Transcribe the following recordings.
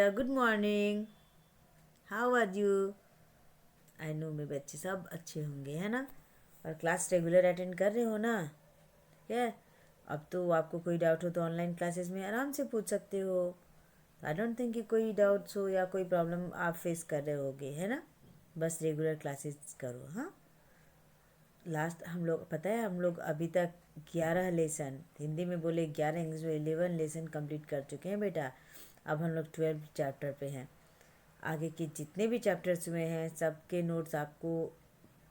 बेटा, good morning. How are you? I know मेरे बच्चे सब अच्छे होंगे, है ना? और क्लास रेगुलर अटेंड कर रहे हो ना? ठीक है। अब तो आपको कोई डाउट हो तो ऑनलाइन क्लासेस में आराम से पूछ सकते हो। आई डोंट थिंक कि कोई डाउट्स हो या कोई प्रॉब्लम आप फेस कर रहे होगे, है ना? बस रेगुलर क्लासेस करो। हाँ, लास्ट हम लोग पता है हम लोग अभी तक 11 लेसन, हिंदी में बोले 11, इंग्लिश में 11 लेसन कंप्लीट कर चुके हैं बेटा। अब हम लोग 12 चैप्टर पे हैं। आगे के जितने भी चैप्टर्स हुए हैं सबके नोट्स आपको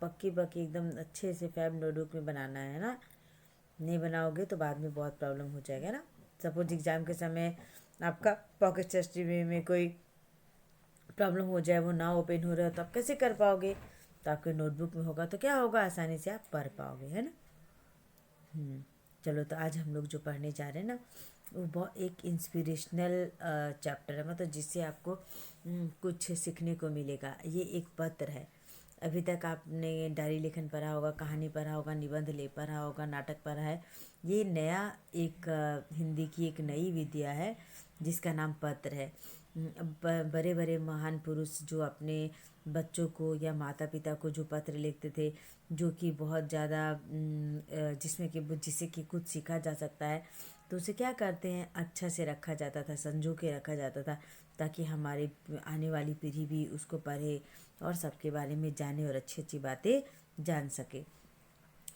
पक्की पक्की एकदम अच्छे से फैब नोटबुक में बनाना है ना। नहीं बनाओगे तो बाद में बहुत प्रॉब्लम हो जाएगा ना। सपोज एग्ज़ाम के समय आपका पॉकेट हिस्ट्री में कोई प्रॉब्लम हो जाए, वो ना ओपन हो रहा हो तो आप कैसे कर पाओगे? तो आपके नोटबुक में होगा तो क्या होगा, आसानी से आप पढ़ पाओगे, है ना। चलो, तो आज हम लोग जो पढ़ने जा रहे हैं ना, वो बहुत एक इंस्पिरेशनल चैप्टर है, मतलब जिससे आपको कुछ सीखने को मिलेगा। ये एक पत्र है। अभी तक आपने डायरी लेखन पढ़ा होगा, कहानी पढ़ा होगा, निबंध ले पढ़ा होगा, नाटक पढ़ा है। ये नया एक हिंदी की एक नई विद्या है जिसका नाम पत्र है। बड़े बड़े महान पुरुष जो अपने बच्चों को या माता पिता को जो पत्र लिखते थे, जो कि बहुत ज़्यादा जिसमें कि जिससे कि कुछ सीखा जा सकता है, तो उसे क्या करते हैं, अच्छा से रखा जाता था, संजो के रखा जाता था, ताकि हमारे आने वाली पीढ़ी भी उसको पढ़े और सबके बारे में जाने और अच्छी अच्छी बातें जान सके।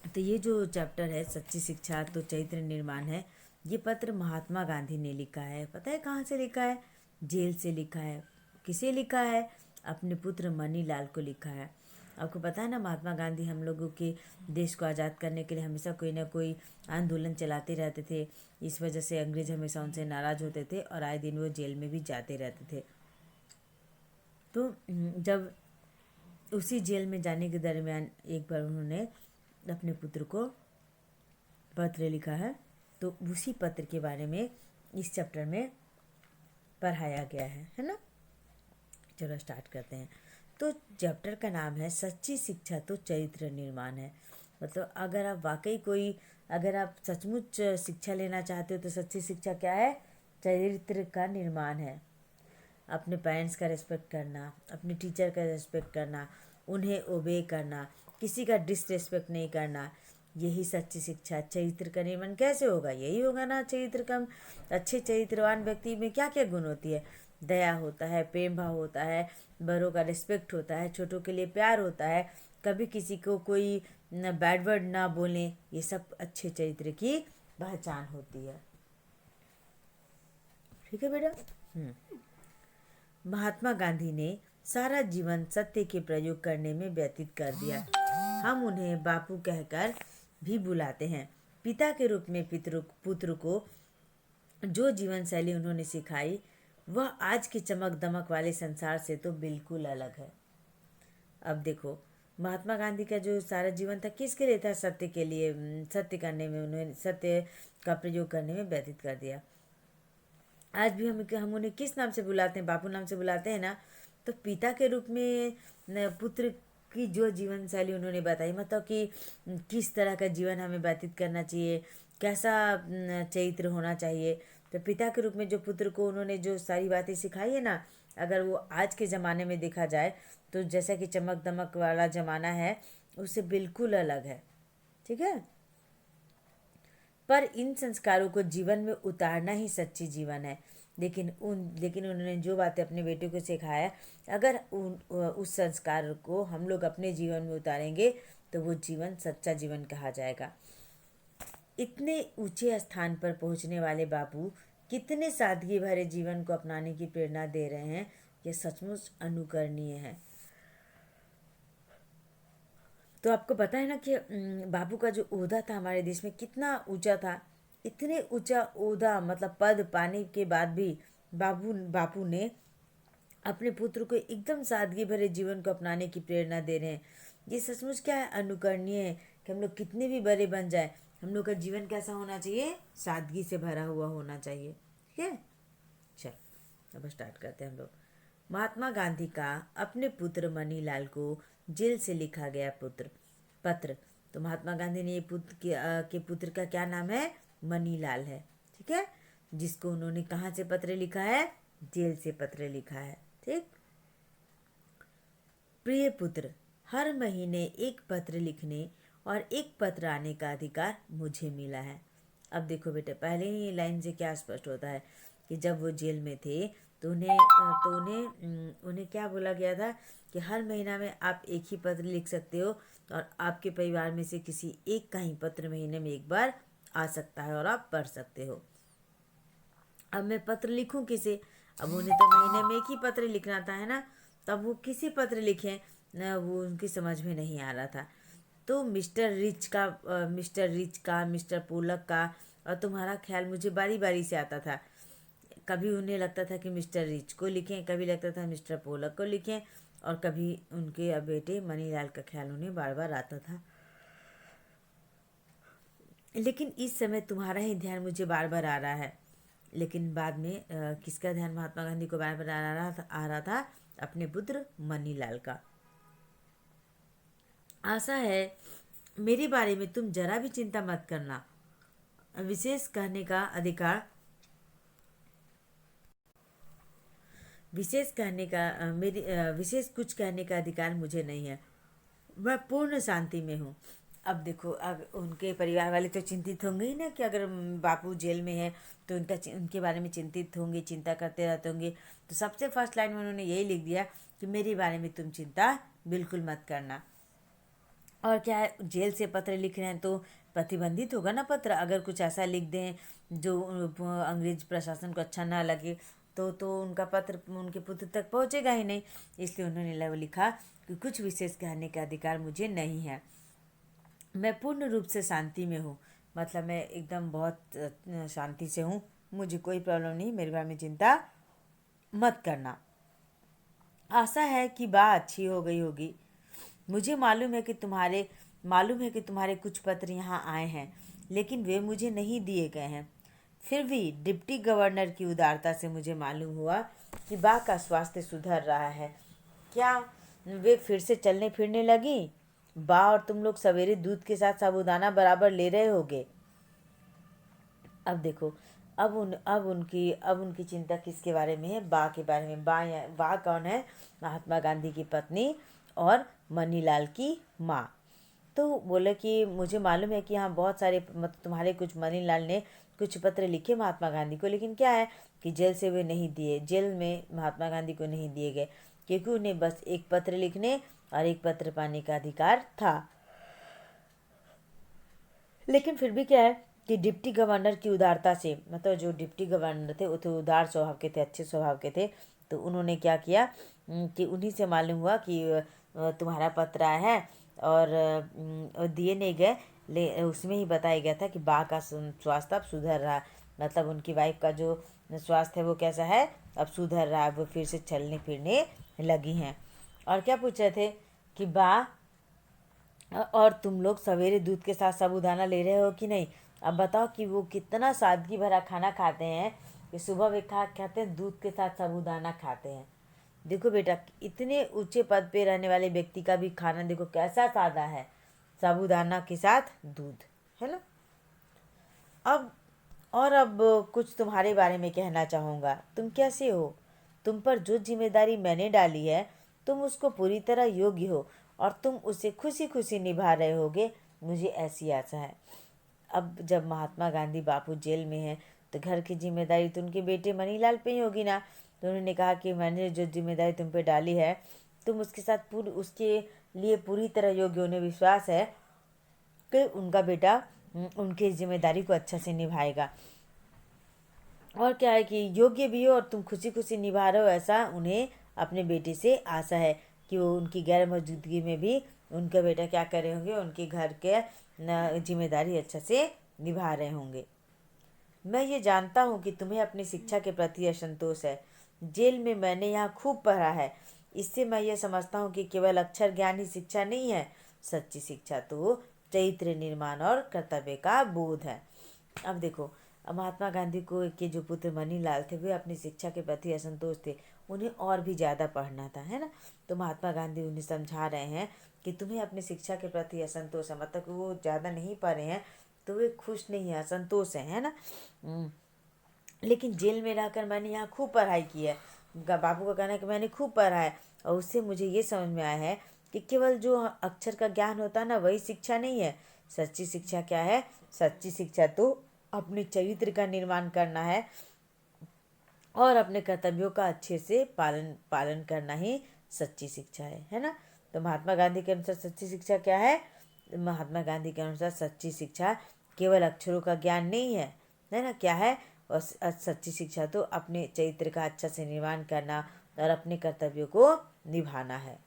तो ये जो चैप्टर है सच्ची शिक्षा तो चरित्र निर्माण है, ये पत्र महात्मा गांधी ने लिखा है। पता है कहाँ से लिखा है? जेल से लिखा है। किसे लिखा है? अपने पुत्र मनीलाल को लिखा है। आपको पता है ना, महात्मा गांधी हम लोगों के देश को आज़ाद करने के लिए हमेशा कोई ना कोई आंदोलन चलाते रहते थे। इस वजह से अंग्रेज हमेशा उनसे नाराज़ होते थे और आए दिन वो जेल में भी जाते रहते थे। तो जब उसी जेल में जाने के दरमियान एक बार उन्होंने अपने पुत्र को पत्र लिखा है, तो उसी पत्र के बारे में इस चैप्टर में पढ़ाया गया है ना। चलो स्टार्ट करते हैं। तो चैप्टर का नाम है सच्ची शिक्षा तो चरित्र निर्माण है। मतलब अगर आप सचमुच शिक्षा लेना चाहते हो तो सच्ची शिक्षा क्या है? चरित्र का निर्माण है। अपने पेरेंट्स का रिस्पेक्ट करना, अपने टीचर का रिस्पेक्ट करना, उन्हें ओबे करना, किसी का डिसरिस्पेक्ट नहीं करना, यही सच्ची शिक्षा। चरित्र का निर्माण कैसे होगा? यही होगा ना चरित्र का। अच्छे चरित्रवान व्यक्ति में क्या क्या गुण होती है? दया होता है, प्रेम भाव होता है, बड़ों का रिस्पेक्ट होता है, छोटों के लिए प्यार होता है, कभी किसी को कोई न बैड वर्ड ना बोले, ये सब अच्छे चरित्र की पहचान होती है। ठीक है बेटा। महात्मा गांधी ने सारा जीवन सत्य के प्रयोग करने में व्यतीत कर दिया। हम उन्हें बापू कहकर भी बुलाते हैं। पिता के रूप में पुत्र को जो जीवन शैली उन्होंने सिखाई, वह आज के चमक दमक वाले संसार से तो बिल्कुल अलग है। अब देखो, महात्मा गांधी का जो सारा जीवन था किसके लिए था? सत्य के लिए। सत्य करने में, उन्होंने सत्य का प्रयोग करने में व्यतीत कर दिया। आज भी हम उन्हें किस नाम से बुलाते हैं? बापू नाम से बुलाते हैं ना। तो पिता के रूप में पुत्र की जो जीवन शैली उन्होंने बताई, मतलब कि किस तरह का जीवन हमें व्यतीत करना चाहिए, कैसा चरित्र होना चाहिए। तो पिता के रूप में जो पुत्र को उन्होंने जो सारी बातें सिखाई है ना, अगर वो आज के ज़माने में देखा जाए तो जैसा कि चमक दमक वाला ज़माना है, उससे बिल्कुल अलग है। ठीक है। पर इन संस्कारों को जीवन में उतारना ही सच्ची जीवन है। लेकिन उन्होंने जो बातें अपने बेटे को सिखाया, अगर उस संस्कार को हम लोग अपने जीवन में उतारेंगे तो वो जीवन सच्चा जीवन कहा जाएगा। इतने ऊंचे स्थान पर पहुंचने वाले बापू कितने सादगी भरे जीवन को अपनाने की प्रेरणा दे रहे हैं, यह सचमुच अनुकरणीय है। तो आपको पता है ना कि बापू का जो ओहदा था हमारे देश में कितना ऊंचा था। इतने ऊंचा ओहदा, मतलब पद पाने के बाद भी बापू ने अपने पुत्र को एकदम सादगी भरे जीवन को अपनाने की प्रेरणा दे रहे हैं। ये सचमुच क्या है? अनुकरणीय है कि हम लोग कितने भी बड़े बन जाए, हम लोग का जीवन कैसा होना चाहिए? सादगी से भरा हुआ होना चाहिए। ठीक है। चल अब स्टार्ट करते हैं हम लोग। महात्मा गांधी का अपने पुत्र मनीलाल को जेल से लिखा गया पत्र। तो महात्मा गांधी ने ये के पुत्र का क्या नाम है? मनीलाल है। ठीक है। जिसको उन्होंने कहाँ से पत्र लिखा है? जेल से पत्र लिखा है। ठीक। प्रिय पुत्र, हर महीने एक पत्र लिखने और एक पत्र आने का अधिकार मुझे मिला है। अब देखो बेटे, पहले ही लाइन से क्या स्पष्ट होता है कि जब वो जेल में थे तो उन्हें क्या बोला गया था कि हर महीना में आप एक ही पत्र लिख सकते हो और आपके परिवार में से किसी एक का ही पत्र महीने में एक बार आ सकता है और आप पढ़ सकते हो। अब मैं पत्र लिखूं किसे? अब उन्हें तो महीने में एक ही पत्र लिखना था, है ना। तब वो किसी पत्र लिखें न, वो उनकी समझ में नहीं आ रहा था। तो मिस्टर पोलक का और तुम्हारा ख्याल मुझे बारी बारी से आता था। कभी उन्हें लगता था कि मिस्टर रिच को लिखें, कभी लगता था मिस्टर पोलक को लिखें, और कभी उनके बेटे मनीलाल का ख्याल उन्हें बार बार आता था। लेकिन इस समय तुम्हारा ही ध्यान मुझे बार बार आ रहा है। लेकिन बाद में किसका ध्यान महात्मा गांधी को बार बार आ रहा था? अपने पुत्र मनीलाल का। आशा है मेरे बारे में तुम जरा भी चिंता मत करना। विशेष कहने का अधिकार विशेष कहने का मेरी विशेष कुछ कहने का अधिकार मुझे नहीं है। मैं पूर्ण शांति में हूँ। अब देखो, अब उनके परिवार वाले तो चिंतित होंगे ही ना कि अगर बापू जेल में है तो उनके बारे में चिंतित होंगे, चिंता करते रहते होंगे। तो सबसे फर्स्ट लाइन में उन्होंने यही लिख दिया कि मेरे बारे में तुम चिंता बिल्कुल मत करना। और क्या है, जेल से पत्र लिख रहे हैं तो प्रतिबंधित होगा ना पत्र। अगर कुछ ऐसा लिख दें जो अंग्रेज प्रशासन को अच्छा ना लगे तो उनका पत्र उनके पुत्र तक पहुंचेगा ही नहीं। इसलिए उन्होंने लिखा कि कुछ विशेष कहने का अधिकार मुझे नहीं है। मैं पूर्ण रूप से शांति में हूँ। मतलब मैं एकदम बहुत शांति से हूँ, मुझे कोई प्रॉब्लम नहीं, मेरे बारे में चिंता मत करना। आशा है कि बात अच्छी हो गई होगी। मुझे मालूम है कि तुम्हारे कुछ पत्र यहाँ आए हैं, लेकिन वे मुझे नहीं दिए गए हैं। फिर भी डिप्टी गवर्नर की उदारता से मुझे मालूम हुआ कि बा का स्वास्थ्य सुधर रहा है। क्या वे फिर से चलने फिरने लगी? बा और तुम लोग सवेरे दूध के साथ साबूदाना बराबर ले रहे होगे। अब देखो, अब उनकी चिंता किसके बारे में है? बा के बारे में। बा कौन है? महात्मा गांधी की पत्नी और मनीलाल की माँ। तो बोले कि मुझे मालूम है कि यहाँ बहुत सारे मतलब तुम्हारे कुछ मनीलाल ने कुछ पत्र लिखे महात्मा गांधी को, लेकिन क्या है कि जेल में महात्मा गांधी को नहीं दिए गए, क्योंकि उन्हें बस एक पत्र लिखने और एक पत्र पाने का अधिकार था। लेकिन फिर भी क्या है कि डिप्टी गवर्नर की उदारता से, मतलब जो डिप्टी गवर्नर थे वो तो उदार स्वभाव के थे, अच्छे स्वभाव के थे। तो उन्होंने क्या किया कि उन्हीं से मालूम हुआ कि तुम्हारा पत्र आया है और दिए नहीं गए। उसमें ही बताया गया था कि बा का स्वास्थ्य अब सुधर रहा है। मतलब उनकी वाइफ का जो स्वास्थ्य है वो कैसा है, अब सुधर रहा है, वो फिर से चलने फिरने लगी हैं। और क्या पूछ रहे थे कि बा और तुम लोग सवेरे दूध के साथ साबूदाना ले रहे हो कि नहीं? अब बताओ कि वो कितना सादगी भरा खाना खाते हैं कि सुबह वे खाते हैं दूध के साथ साबूदाना खाते हैं। देखो बेटा, इतने ऊंचे पद पे रहने वाले व्यक्ति का भी खाना देखो कैसा सादा है, साबूदाना के साथ दूध, है ना। अब अब कुछ तुम्हारे बारे में कहना चाहूँगा। तुम कैसे हो? तुम पर जो जिम्मेदारी मैंने डाली है तुम उसको पूरी तरह योग्य हो और तुम उसे खुशी खुशी निभा रहे होगे, मुझे ऐसी आशा है। अब जब महात्मा गांधी बापू जेल में हैं तो घर की जिम्मेदारी तो उनके बेटे मनीलाल पे ही होगी ना। तो उन्होंने कहा कि मैंने जो जिम्मेदारी तुम पे डाली है तुम उसके साथ उसके लिए पूरी तरह योग्य, उन्हें विश्वास है कि उनका बेटा उनकी जिम्मेदारी को अच्छा से निभाएगा। और क्या है कि योग्य भी हो और तुम खुशी खुशी निभा रहे हो, ऐसा उन्हें अपने बेटे से आशा है कि वो उनकी गैर मौजूदगी में भी उनके बेटा क्या कर रहे होंगे, उनके घर के जिम्मेदारी अच्छा से निभा रहे होंगे। मैं ये जानता हूँ कि तुम्हें अपनी शिक्षा के प्रति असंतोष है। जेल में मैंने यहाँ खूब पढ़ा है, इससे मैं ये समझता हूँ कि केवल अक्षर ज्ञान ही शिक्षा नहीं है। सच्ची शिक्षा तो चरित्र निर्माण और कर्तव्य का बोध है। अब देखो, महात्मा गांधी को के जो पुत्र मनीलाल थे वे अपनी शिक्षा के प्रति असंतोष थे, उन्हें और भी ज़्यादा पढ़ना था, है ना। तो महात्मा गांधी उन्हें समझा रहे हैं कि तुम्हें अपनी शिक्षा के प्रति असंतोष है, मतलब कि वो ज़्यादा नहीं पढ़ रहे हैं तो वे खुश नहीं है, असंतोष है ना। लेकिन जेल में रहकर मैंने यहाँ खूब पढ़ाई की है। बापू का कहना है कि मैंने खूब पढ़ा है, और उससे मुझे ये समझ में आया है कि केवल जो अक्षर का ज्ञान होता है ना, वही शिक्षा नहीं है। सच्ची शिक्षा क्या है? सच्ची शिक्षा तो अपने चरित्र का निर्माण करना है और अपने कर्तव्यों का अच्छे से पालन पालन करना ही सच्ची शिक्षा है ना। तो महात्मा गांधी के अनुसार सच्ची शिक्षा क्या है? महात्मा गांधी के अनुसार सच्ची शिक्षा केवल अक्षरों का ज्ञान नहीं है ना? क्या है? और सच्ची शिक्षा तो अपने चरित्र का अच्छा से निर्माण करना और अपने कर्तव्यों को निभाना है।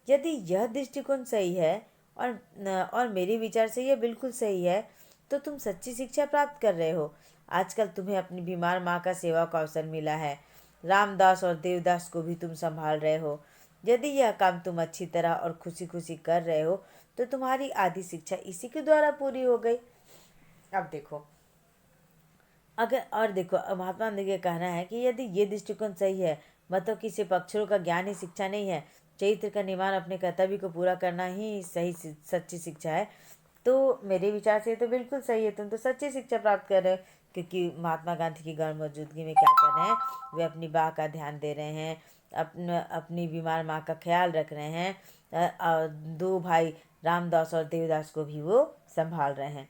यदि यह दृष्टिकोण सही है और मेरे विचार से यह बिल्कुल सही है, तो तुम सच्ची शिक्षा प्राप्त कर रहे हो। आजकल तुम्हें अपनी बीमार माँ का सेवा का अवसर मिला है। रामदास और देवदास को भी तुम संभाल रहे हो। यदि यह काम तुम अच्छी तरह और खुशी खुशी कर रहे हो, तो तुम्हारी आधी शिक्षा इसी के द्वारा पूरी हो गई। अब देखो, अगर और देखो, महात्मा गांधी का कहना है कि यदि ये दृष्टिकोण सही है, मतलब कि सिर्फ अक्षरों का ज्ञान ही शिक्षा नहीं है, चरित्र का निर्माण अपने कर्तव्य को पूरा करना ही सही सच्ची शिक्षा है, तो मेरे विचार से तो बिल्कुल सही है। तुम तो सच्ची शिक्षा प्राप्त कर रहे हो, क्योंकि महात्मा गांधी की गैर मौजूदगी में क्या कर रहे हैं? वे अपनी माँ का ध्यान दे रहे हैं, अपनी बीमार माँ का ख्याल रख रहे हैं। दो भाई रामदास और देवदास को भी वो संभाल रहे हैं।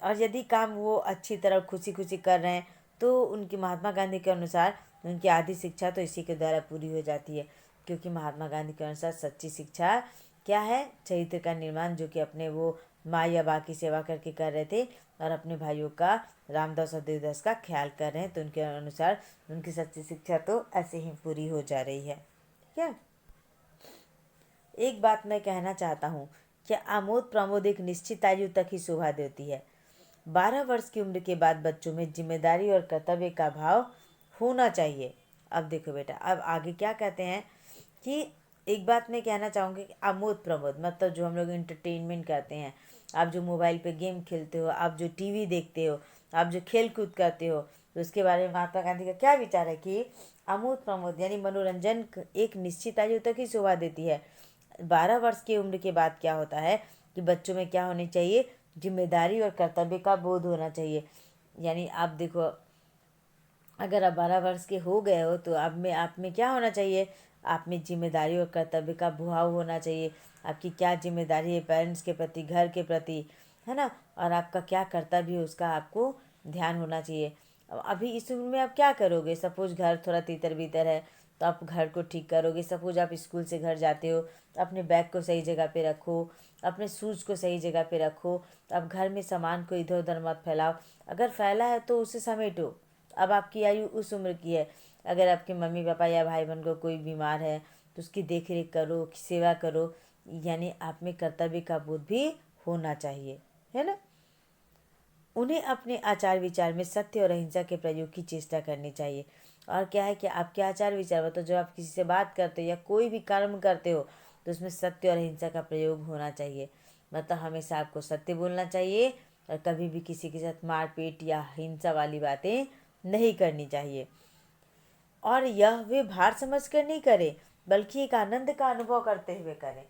और यदि काम वो अच्छी तरह खुशी खुशी कर रहे हैं, तो उनकी महात्मा गांधी के अनुसार उनकी आधी शिक्षा तो इसी के द्वारा पूरी हो जाती है। क्योंकि महात्मा गांधी के अनुसार सच्ची शिक्षा क्या है? चरित्र का निर्माण, जो कि अपने वो माँ या बा की सेवा करके कर रहे थे और अपने भाइयों का, रामदास और देवदास का ख्याल कर रहे हैं, तो उनके अनुसार उनकी सच्ची शिक्षा तो ऐसे ही पूरी हो जा रही है। ठीक है। एक बात मैं कहना चाहता हूँ कि आमोद प्रमोद एक निश्चित आयु तक ही शोभा देती है। 12 वर्ष की उम्र के बाद बच्चों में जिम्मेदारी और कर्तव्य का भाव होना चाहिए। अब देखो बेटा, अब आगे क्या कहते हैं कि एक बात मैं कहना चाहूँगी कि आमोद प्रमोद मतलब जो हम लोग इंटरटेनमेंट करते हैं, आप जो मोबाइल पे गेम खेलते हो, आप जो टीवी देखते हो, आप जो खेल कूद करते हो, तो उसके बारे में महात्मा गांधी का क्या विचार है कि आमोद प्रमोद यानी मनोरंजन एक निश्चित आयु तक ही शोभा देती है। 12 वर्ष की उम्र के बाद क्या होता है कि बच्चों में क्या होनी चाहिए? जिम्मेदारी और कर्तव्य का बोध होना चाहिए। यानी आप देखो, अगर आप 12 वर्ष के हो गए हो, तो आप में क्या होना चाहिए? आप में जिम्मेदारी और कर्तव्य का भाव होना चाहिए। आपकी क्या जिम्मेदारी है पेरेंट्स के प्रति, घर के प्रति, है ना? और आपका क्या कर्तव्य है, उसका आपको ध्यान होना चाहिए। अब अभी इस उम्र में आप क्या करोगे? सपोज घर थोड़ा तीतर बीतर है, तो आप घर को ठीक करोगे। सपोज आप स्कूल से घर जाते हो, तो अपने बैग को सही जगह पे रखो, अपने शूज़ को सही जगह पे रखो। अब घर में सामान को इधर उधर मत फैलाओ। अगर फैला है तो उसे समेटो। अब आपकी आयु उस उम्र की है। अगर आपके मम्मी पापा या भाई बहन को कोई बीमार है, तो उसकी देख रेख करो, सेवा करो। यानी आप में कर्तव्य का बोध भी होना चाहिए, है ना? उन्हें अपने आचार विचार में सत्य और अहिंसा के प्रयोग की चेष्टा करनी चाहिए। और क्या है कि आपके आचार विचार, मतलब जब आप किसी से बात करते हो या कोई भी कर्म करते हो, तो उसमें सत्य और अहिंसा का प्रयोग होना चाहिए। मतलब हमेशा आपको सत्य बोलना चाहिए और कभी भी किसी के साथ मारपीट या हिंसा वाली बातें नहीं करनी चाहिए। और यह वे भार समझ कर नहीं करे, बल्कि एक आनंद का अनुभव करते हुए करें।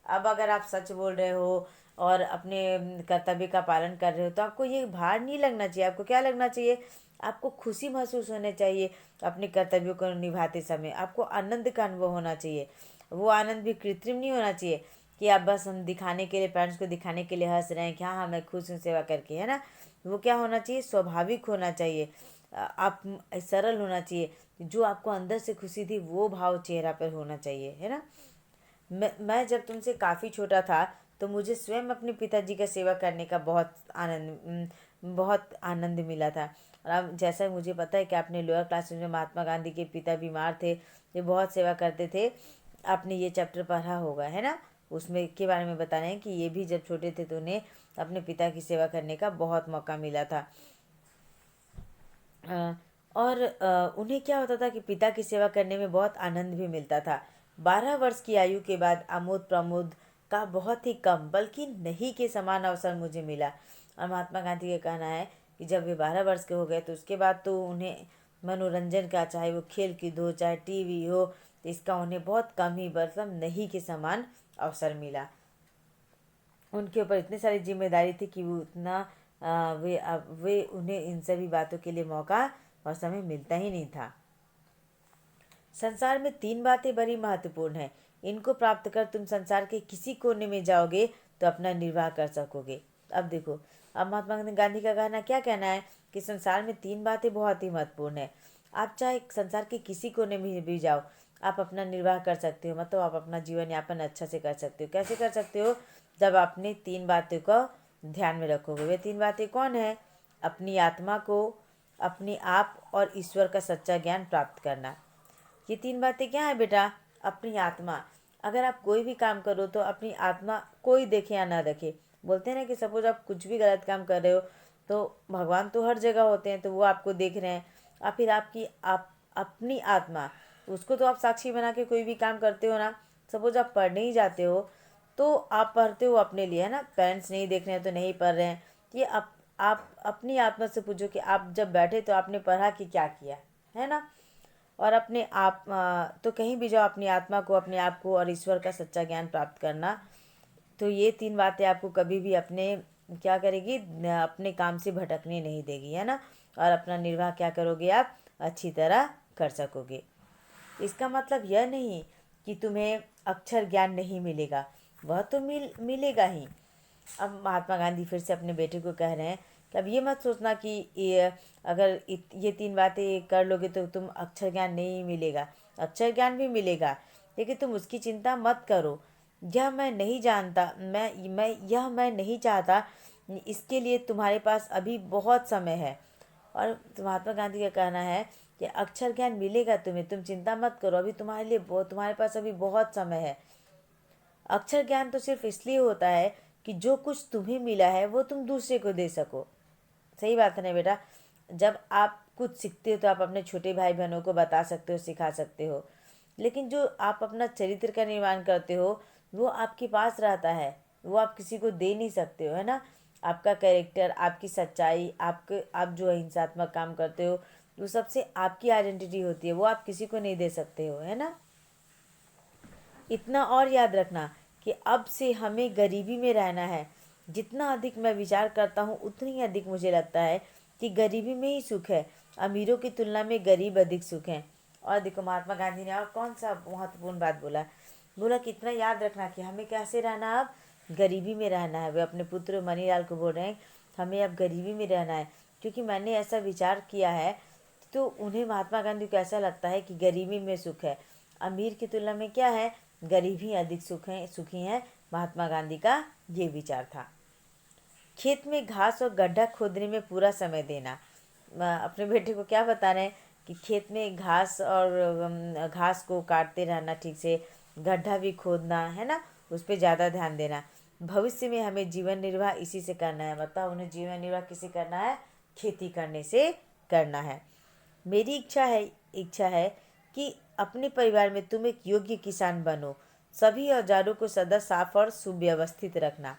अब अगर आप सच बोल रहे हो और अपने कर्तव्य का पालन कर रहे हो, तो आपको ये भार नहीं लगना चाहिए। आपको क्या लगना चाहिए? आपको खुशी महसूस होने चाहिए। अपने कर्तव्यों को निभाते समय आपको आनंद का अनुभव होना चाहिए। वो आनंद भी कृत्रिम नहीं होना चाहिए कि आप बस हम दिखाने के लिए, पेरेंट्स को दिखाने के लिए हंस रहे हैं कि हाँ मैं खुश हूँ सेवा करके, है ना? वो क्या होना चाहिए? स्वाभाविक होना चाहिए। आप सरल होना चाहिए। जो आपको अंदर से खुशी थी, वो भाव चेहरा पर होना चाहिए, है ना? मैं जब तुमसे काफ़ी छोटा था, तो मुझे स्वयं अपने पिताजी का सेवा करने का बहुत आनंद मिला था। और अब जैसा मुझे पता है कि आपने लोअर क्लासेस में महात्मा गांधी के पिता बीमार थे, वे बहुत सेवा करते थे। आपने ये चैप्टर पढ़ा होगा, है ना? उसमें के बारे में बता रहे हैं कि ये भी जब छोटे थे तो उन्हें अपने पिता की सेवा करने का बहुत मौका मिला था। और उन्हें क्या होता था कि पिता की सेवा करने में बहुत आनंद भी मिलता था। 12 वर्ष की आयु के बाद आमोद प्रमोद का बहुत ही कम, बल्कि नहीं के समान अवसर मुझे मिला। और महात्मा गांधी का कहना है कि जब वे 12 वर्ष के हो गए, तो उसके बाद तो उन्हें मनोरंजन का, चाहे वो खेल कूद हो, चाहे टीवी हो, तो इसका उन्हें बहुत कम ही, मतलब नहीं के समान अवसर मिला। उनके ऊपर इतनी सारी जिम्मेदारी थी कि वो उतना वे उन्हें इन सभी बातों के लिए मौका और समय मिलता ही नहीं था। संसार में 3 बातें बड़ी महत्वपूर्ण हैं। इनको प्राप्त कर तुम संसार के किसी कोने में जाओगे तो अपना निर्वाह कर सकोगे। अब देखो, अब महात्मा गांधी का क्या कहना है कि संसार में 3 बातें बहुत ही महत्वपूर्ण है। आप चाहे संसार के किसी कोने में भी जाओ, आप अपना निर्वाह कर सकते हो, मतलब आप अपना जीवन यापन अच्छा से कर सकते हो। कैसे कर सकते हो? जब आपने 3 बातों को ध्यान में रखोगे। वे 3 बातें कौन है? अपनी आत्मा को, अपने आप और ईश्वर का सच्चा ज्ञान प्राप्त करना। ये 3 बातें क्या है बेटा? अपनी आत्मा। अगर आप कोई भी काम करो तो अपनी आत्मा कोई देखे या ना देखे। बोलते हैं ना कि सपोज आप कुछ भी गलत काम कर रहे हो तो भगवान तो हर जगह होते हैं, तो वो आपको देख रहे हैं। और फिर आपकी अपनी आत्मा, उसको तो आप साक्षी बना के कोई भी काम करते हो ना। सपोज आप पढ़ने ही जाते हो तो आप पढ़ते हो अपने लिए, है ना। पेरेंट्स नहीं देख रहे हैं तो नहीं पढ़ रहे हैं। ये आप अपनी आत्मा से पूछो कि आप जब बैठे तो आपने पढ़ा कि क्या किया, है ना। और अपने आप तो कहीं भी जाओ, अपनी आत्मा को, अपने आप को और ईश्वर का सच्चा ज्ञान प्राप्त करना। तो ये 3 बातें आपको कभी भी अपने क्या करेगी? अपने काम से भटकने नहीं देगी, है ना। और अपना निर्वाह क्या करोगे? आप अच्छी तरह कर सकोगे। इसका मतलब यह नहीं कि तुम्हें अक्षर ज्ञान नहीं मिलेगा, वह तो मिलेगा ही। अब महात्मा गांधी फिर से अपने बेटे को कह रहे हैं कि अब ये मत सोचना कि अगर ये 3 बातें कर लोगे तो तुम अक्षर ज्ञान नहीं मिलेगा। अक्षर ज्ञान भी मिलेगा, लेकिन तुम उसकी चिंता मत करो। यह मैं नहीं जानता, मैं नहीं चाहता, इसके लिए तुम्हारे पास अभी बहुत समय है। और महात्मा गांधी का कहना है कि अक्षर ज्ञान मिलेगा तुम्हें, तुम चिंता मत करो, अभी तुम्हारे पास अभी बहुत समय है। अक्षर ज्ञान तो सिर्फ इसलिए होता है कि जो कुछ तुम्हें मिला है वो तुम दूसरे को दे सको। सही बात है ना बेटा? जब आप कुछ सीखते हो तो आप अपने छोटे भाई बहनों को बता सकते हो, सिखा सकते हो। लेकिन जो आप अपना चरित्र का निर्माण करते हो वो आपके पास रहता है, वो आप किसी को दे नहीं सकते हो, है ना। आपका कैरेक्टर, आपकी सच्चाई, आप जो अहिंसात्मक काम करते हो, वो सबसे आपकी आइडेंटिटी होती है, वो आप किसी को नहीं दे सकते हो, है ना। इतना और याद रखना कि अब से हमें गरीबी में रहना है। जितना अधिक मैं विचार करता हूँ उतनी ही अधिक मुझे लगता है कि गरीबी में ही सुख है। अमीरों की तुलना में गरीब अधिक सुख हैं। और देखो महात्मा गांधी ने और कौन सा महत्वपूर्ण बात बोला। बोला कि इतना याद रखना कि हमें कैसे रहना, अब गरीबी में रहना है। वे अपने पुत्र मनीलाल को बोल रहे हैं हमें अब गरीबी में रहना है, क्योंकि मैंने ऐसा विचार किया है। तो उन्हें, महात्मा गांधी को ऐसा लगता है कि गरीबी में सुख है। अमीर की तुलना में क्या है? गरीब ही अधिक सुखी हैं। महात्मा गांधी का ये विचार था। खेत में घास और गड्ढा खोदने में पूरा समय देना। अपने बेटे को क्या बता रहे हैं कि खेत में घास और घास को काटते रहना, ठीक से गड्ढा भी खोदना, है ना, उस पर ज़्यादा ध्यान देना। भविष्य में हमें जीवन निर्वाह इसी से करना है। मतलब उन्हें जीवन निर्वाह किसी करना है? खेती करने से करना है। मेरी इच्छा है कि अपने परिवार में तुम एक योग्य किसान बनो। सभी औजारों को सदा साफ और सुव्यवस्थित रखना।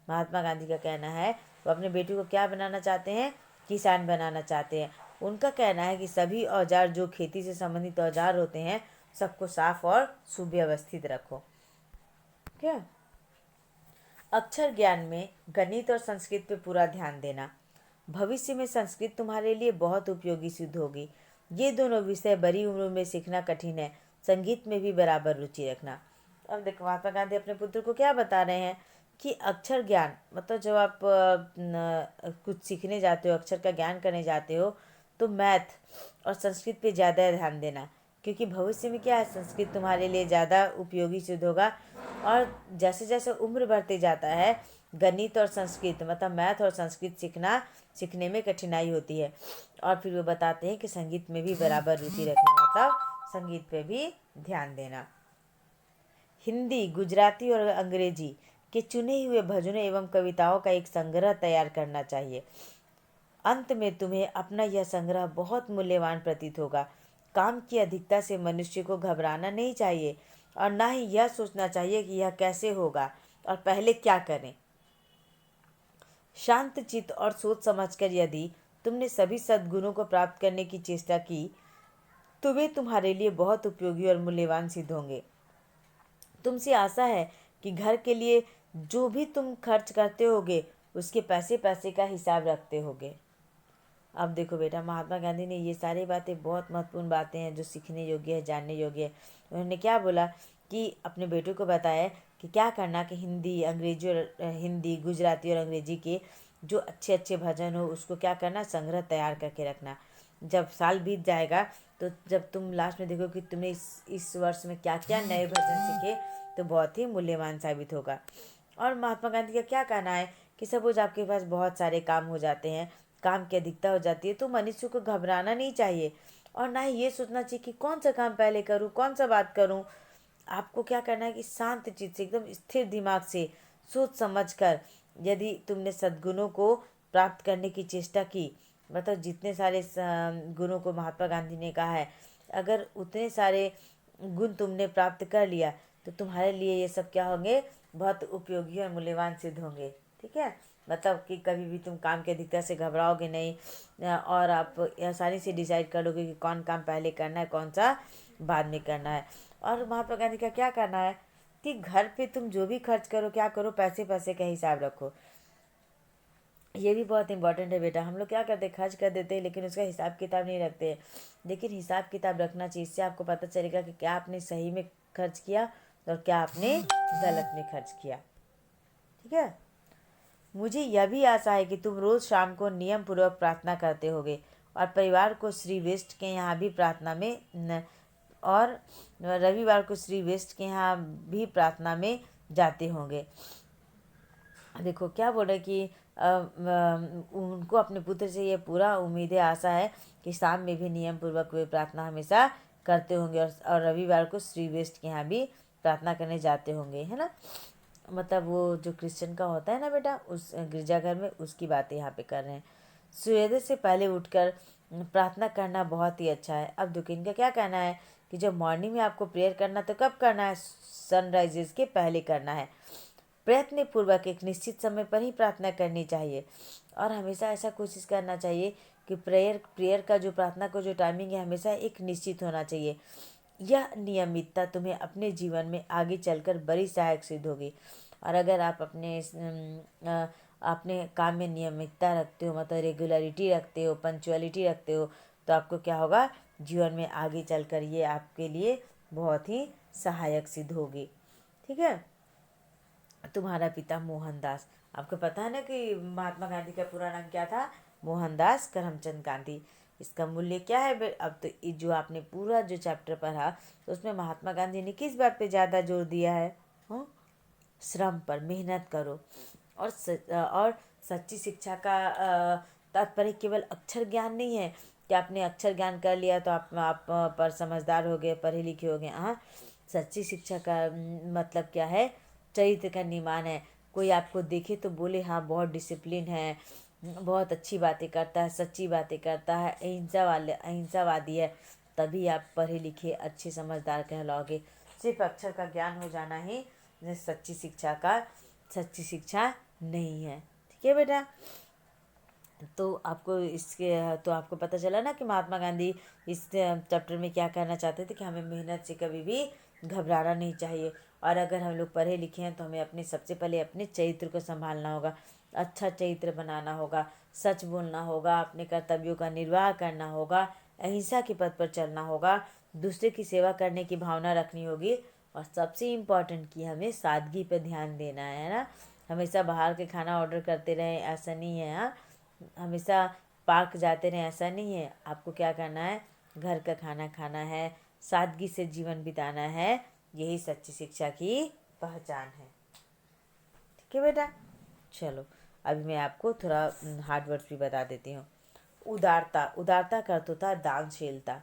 महात्मा गांधी का कहना है वो अपने बेटे को क्या बनाना चाहते हैं? किसान बनाना चाहते हैं। उनका कहना है कि सभी औजार, जो खेती से संबंधित औजार होते हैं, सबको साफ और सुव्यवस्थित रखो। क्या? अक्षर ज्ञान में गणित और संस्कृत पे पूरा ध्यान देना। भविष्य में संस्कृत तुम्हारे लिए बहुत उपयोगी सिद्ध होगी। ये दोनों विषय बड़ी उम्र में सीखना कठिन है। संगीत में भी बराबर रुचि रखना। अब देखो महात्मा गांधी अपने पुत्र को क्या बता रहे हैं कि अक्षर ज्ञान, मतलब जब आप कुछ सीखने जाते हो, अक्षर का ज्ञान करने जाते हो, तो मैथ और संस्कृत पे ज़्यादा ध्यान देना, क्योंकि भविष्य में क्या है, संस्कृत तुम्हारे लिए ज़्यादा उपयोगी सिद्ध होगा। और जैसे जैसे उम्र बढ़ते जाता है, गणित और संस्कृत, मतलब मैथ और संस्कृत सीखने में कठिनाई होती है। और फिर वो बताते हैं कि संगीत में भी बराबर रुचि रखना, मतलब संगीत पे भी ध्यान देना। हिंदी, गुजराती और अंग्रेजी के चुने हुए भजनों एवं कविताओं का एक संग्रह तैयार करना चाहिए। अंत में तुम्हें अपना यह संग्रह बहुत मूल्यवान प्रतीत होगा। काम की अधिकता से मनुष्य को घबराना नहीं चाहिए और ना ही यह सोचना चाहिए कि यह कैसे होगा और पहले क्या करें। शांत चित्त और सोच समझकर यदि तुमने सभी सद्गुणों को प्राप्त करने की चेष्टा की तो वे तुम्हारे लिए बहुत उपयोगी और मूल्यवान सिद्ध होंगे। तुमसे आशा है कि घर के लिए जो भी तुम खर्च करते होगे उसके पैसे पैसे का हिसाब रखते होगे। अब देखो बेटा, महात्मा गांधी ने ये सारी बातें, बहुत महत्वपूर्ण बातें हैं जो सीखने योग्य है, जानने योग्य है। उन्होंने क्या बोला कि अपने बेटों को बताया कि क्या करना, कि हिंदी गुजराती और अंग्रेजी के जो अच्छे अच्छे भजन हो उसको क्या करना, संग्रह तैयार करके रखना। जब साल बीत जाएगा तो जब तुम लास्ट में देखो कि तुमने इस वर्ष में क्या क्या नए भजन सीखे, तो बहुत ही मूल्यवान साबित होगा। और महात्मा गांधी का क्या कहना है कि सपोज आपके पास बहुत सारे काम हो जाते हैं, काम की अधिकता हो जाती है, तो मनुष्य को घबराना नहीं चाहिए और ना ही ये सोचना चाहिए कि कौन सा काम पहले करूँ, कौन सा बात करूँ। आपको क्या करना है कि शांत चित्त से, एकदम स्थिर दिमाग से, सोच समझ कर, यदि तुमने सद्गुणों को प्राप्त करने की चेष्टा की, मतलब जितने सारे गुणों को महात्मा गांधी ने कहा है, अगर उतने सारे गुण तुमने प्राप्त कर लिया तो तुम्हारे लिए ये सब क्या होंगे, बहुत उपयोगी और मूल्यवान सिद्ध होंगे। ठीक है, मतलब कि कभी भी तुम काम की अधिकता से घबराओगे नहीं, और आप आसानी से डिसाइड कर लोगे कि कौन काम पहले करना है, कौन सा बाद में करना है। और महात्मा गांधी का क्या करना है कि घर पे तुम जो भी खर्च करो, क्या करो, पैसे पैसे का हिसाब रखो। ये भी बहुत इंपॉर्टेंट है बेटा। हम लोग क्या करते हैं, खर्च कर देते हैं लेकिन उसका हिसाब किताब नहीं रखते हैं। लेकिन हिसाब किताब रखना चाहिए, इससे आपको पता चलेगा कि क्या आपने सही में खर्च किया और क्या आपने गलत में खर्च किया। ठीक है, मुझे यह भी आशा है कि तुम रोज़ शाम को नियम पूर्वक प्रार्थना करते होगे और परिवार को श्री वेस्ट के यहाँ भी प्रार्थना में और रविवार को श्री वेस्ट के यहाँ भी प्रार्थना में जाते होंगे। देखो क्या बोल रहे कि उनको अपने पुत्र से ये पूरा उम्मीद है, आशा है कि शाम में भी नियम पूर्वक वे प्रार्थना हमेशा करते होंगे और रविवार को श्री वेस्ट के यहाँ भी प्रार्थना करने जाते होंगे, है ना। मतलब वो जो क्रिश्चियन का होता है ना बेटा, उस गिरजाघर में, उसकी बातें यहाँ पे कर रहे हैं। सूर्योदय से पहले उठकर प्रार्थना करना बहुत ही अच्छा है। अब देखो इनका क्या कहना है कि जब मॉर्निंग में आपको प्रेयर करना तो कब करना है, सनराइजेस के पहले करना है। प्रयत्न पूर्वक एक निश्चित समय पर ही प्रार्थना करनी चाहिए और हमेशा ऐसा कोशिश करना चाहिए कि प्रेयर का जो प्रार्थना का जो टाइमिंग है हमेशा एक निश्चित होना चाहिए। यह नियमितता तुम्हें अपने जीवन में आगे चलकर बड़ी सहायक सिद्ध होगी। और अगर आप अपने काम में नियमितता रखते हो, मतलब रेगुलरिटी रखते हो, पंचुअलिटी रखते हो, तो आपको क्या होगा, जीवन में आगे चलकर ये आपके लिए बहुत ही सहायक सिद्ध होगी। ठीक है, तुम्हारा पिता मोहनदास, आपको पता है ना कि महात्मा गांधी का पूरा नाम क्या था, मोहनदास करमचंद गांधी। इसका मूल्य क्या है अब तो जो आपने पूरा जो चैप्टर पढ़ा तो उसमें महात्मा गांधी ने किस बात पे ज़्यादा जोर दिया है, हाँ, श्रम पर, मेहनत करो। और सच्ची शिक्षा का तात्पर्य केवल अक्षर ज्ञान नहीं है कि आपने अक्षर ज्ञान कर लिया तो आप पर समझदार हो गए, पढ़े लिखे हो गए। हाँ, सच्ची शिक्षा का मतलब क्या है, चरित्र का निर्माण है। कोई आपको देखे तो बोले हाँ बहुत डिसिप्लिन है, बहुत अच्छी बातें करता है, सच्ची बातें करता है, अहिंसावादी है, तभी आप पढ़े लिखे अच्छे समझदार कहलाओगे। सिर्फ अक्षर का ज्ञान हो जाना ही सच्ची शिक्षा नहीं है। ठीक है बेटा, तो आपको पता चला ना कि महात्मा गांधी इस चैप्टर में क्या कहना चाहते थे कि हमें मेहनत से कभी भी घबराना नहीं चाहिए। और अगर हम लोग पढ़े लिखे हैं तो हमें सबसे पहले अपने चरित्र को संभालना होगा, अच्छा चरित्र बनाना होगा, सच बोलना होगा, अपने कर्तव्यों का निर्वाह करना होगा, अहिंसा के पथ पर चलना होगा, दूसरे की सेवा करने की भावना रखनी होगी और सबसे इम्पोर्टेंट कि हमें सादगी पर ध्यान देना है ना। हमेशा बाहर के खाना ऑर्डर करते रहें ऐसा नहीं है, हाँ, हमेशा पार्क जाते रहें ऐसा नहीं है। आपको क्या करना है, घर का खाना खाना है, सादगी से जीवन बिताना है, यही सच्ची शिक्षा की पहचान है। ठीक है बेटा, चलो अभी मैं आपको थोड़ा हार्ड वर्ड्स भी बता देती हूँ। उदारता, उदारता का अर्थ होता है दानशीलता।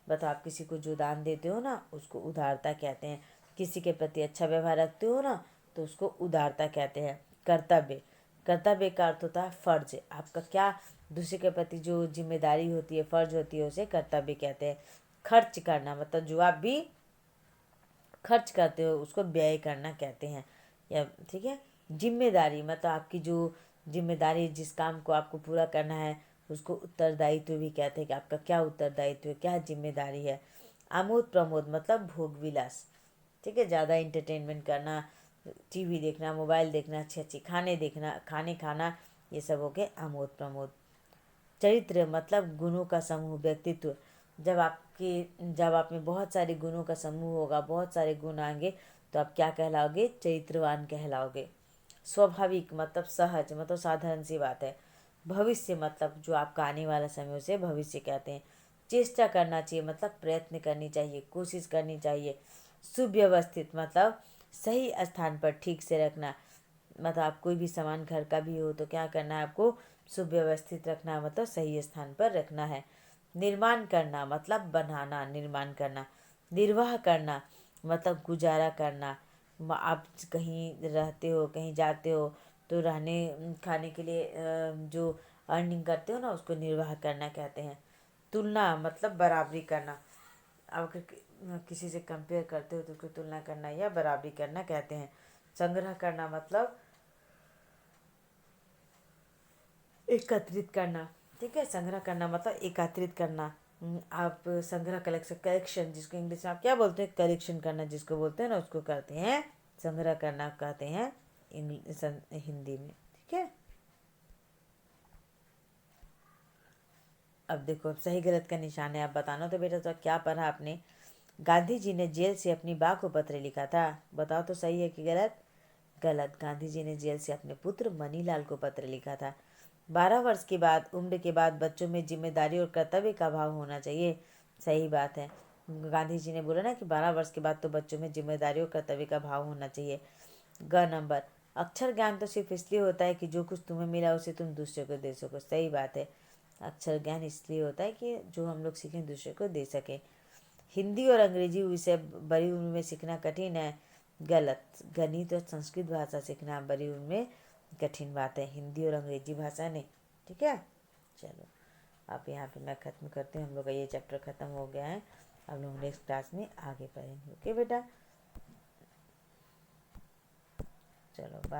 बताओ, आप किसी को जो दान देते हो ना उसको उदारता कहते हैं। किसी के प्रति अच्छा व्यवहार रखते हो ना तो उसको उदारता कहते हैं। कर्तव्य, कर्तव्य का अर्थ होता है फर्ज। आपका क्या दूसरे के प्रति जो जिम्मेदारी होती है, फर्ज होती है, उसे कर्तव्य कहते हैं। खर्च करना, मतलब जो आप भी खर्च करते हो उसको व्यय करना कहते हैं। या ठीक है, जिम्मेदारी मतलब आपकी जो जिम्मेदारी, जिस काम को आपको पूरा करना है उसको उत्तरदायित्व भी कहते हैं कि आपका क्या उत्तरदायित्व है, क्या जिम्मेदारी है। आमोद प्रमोद मतलब भोग विलास, ठीक है, ज़्यादा इंटरटेनमेंट करना, टीवी देखना, मोबाइल देखना, अच्छे अच्छे खाने खाना, ये सब हो गए आमोद प्रमोद। चरित्र मतलब गुणों का समूह, व्यक्तित्व। जब आप में बहुत सारे गुणों का समूह होगा, बहुत सारे गुण आएंगे, तो आप क्या कहलाओगे? चरित्रवान कहलाओगे। स्वाभाविक मतलब सहज, मतलब साधारण सी बात है। भविष्य मतलब जो आपका आने वाला समय, उसे भविष्य कहते हैं। चेष्टा करना चाहिए मतलब प्रयत्न करनी चाहिए, कोशिश करनी चाहिए। सुव्यवस्थित मतलब सही स्थान पर ठीक से रखना। मतलब आप कोई भी सामान घर का भी हो तो क्या करना है आपको? सुव्यवस्थित रखना है, मतलब सही स्थान पर रखना है। निर्माण करना मतलब बनाना, निर्माण करना। निर्वाह करना मतलब गुजारा करना। आप कहीं रहते हो, कहीं जाते हो, तो रहने खाने के लिए जो अर्निंग करते हो ना, उसको निर्वाह करना कहते हैं। तुलना मतलब बराबरी करना। आप अगर किसी से कंपेयर करते हो तो उसको तुलना करना या बराबरी करना कहते हैं। संग्रह करना मतलब एकत्रित करना। ठीक है, संग्रह करना मतलब एकत्रित करना। आप संग्रह कलेक्शन जिसको इंग्लिश में आप क्या बोलते हैं? कलेक्शन करना जिसको बोलते हैं ना, उसको कहते हैं संग्रह करना, कहते हैं हिंदी में। ठीक है, अब देखो, अब सही गलत का निशान है। आप बताना तो बेटा, तो क्या पढ़ा आपने? गांधी जी ने जेल से अपनी बा को पत्र लिखा था। बताओ तो सही है कि गलत? गलत। गांधी जी ने जेल से अपने पुत्र मनीलाल को पत्र लिखा था। 12 वर्ष के बाद, उम्र के बाद बच्चों में जिम्मेदारी और कर्तव्य का भाव होना चाहिए। सही बात है। गांधी जी ने बोला ना कि 12 वर्ष के बाद तो बच्चों में जिम्मेदारी और कर्तव्य का भाव होना चाहिए। ग नंबर, अक्षर ज्ञान तो सिर्फ इसलिए होता है कि जो कुछ तुम्हें मिला उसे तुम दूसरे को दे सको। सही बात है। अक्षर ज्ञान इसलिए होता है कि जो हम लोग सीखें दूसरे को दे सकें। हिंदी और अंग्रेजी विषय बड़ी उम्र में सीखना कठिन है। गलत। गणित और संस्कृत भाषा सीखना बड़ी उम्र में कठिन बात है, हिंदी और अंग्रेजी भाषा नहीं। ठीक है, चलो अब यहाँ पे मैं ख़त्म करती हूँ। हम लोग का ये चैप्टर ख़त्म हो गया है। हम लोग नेक्स्ट क्लास में आगे पढ़ेंगे। ओके बेटा, चलो बाय।